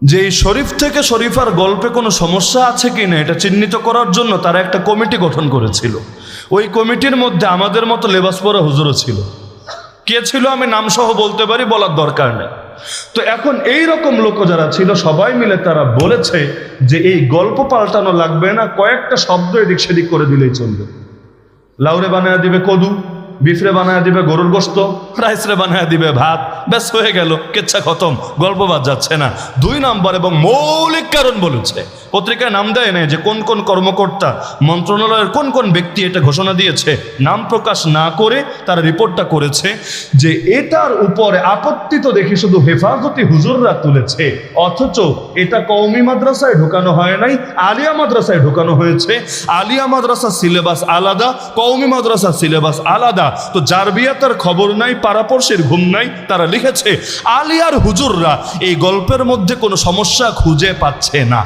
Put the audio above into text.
যে এই শরীফ থেকে শরীফার গল্পে কোনো সমস্যা আছে কি না এটা চিহ্নিত করার জন্য তারা একটা কমিটি গঠন করেছিল। ওই কমিটির মধ্যে আমাদের মতো লেবাস পরা হুজুরও ছিল। কে ছিল আমি নামসহ বলতে পারি, বলার দরকার নেই। তো এখন এই রকম লোক যারা ছিল সবাই মিলে তারা বলেছে যে এই গল্প পাল্টানো লাগবে না, কয়েকটা শব্দ এদিক সেদিক করে দিলেই চলবে। লাউরে বানায় দিবে কদু, বিফরে বানায় দিবে গরুর গোস্ত, রাইসরে বানায় দিবে ভাত, ব্যাস হয়ে গেল, কেচ্ছা খতম, গল্প বাদ যাচ্ছে না। 2 নম্বর এবং মৌলিক কারণ বলেছে, পত্রিকায় নাম দেয় না যে কোন কোন কর্মকর্তা, মন্ত্রণালয়ের কোন কোন ব্যক্তি এটা ঘোষণা দিয়েছে, নাম প্রকাশ না করে তারা রিপোর্টটা করেছে যে এটার উপরে আপত্তি তো দেখি শুধু হেফাজতি হুজুররা তুলেছে, অথচ এটা কওমি মাদ্রাসায় ঢোকানো হয় নাই, আলিয়া মাদ্রাসায় ঢোকানো হয়েছে। আলিয়া মাদ্রাসা সিলেবাস আলাদা, কওমি মাদ্রাসা সিলেবাস আলাদা। তো যার বিয়া তার খবর নাই, পাড়াপড়শির ঘুম নাই, তারা লিখেছে আলিয়ার হুজুররা এই গল্পের মধ্যে কোনো সমস্যা খুঁজে পাচ্ছে না।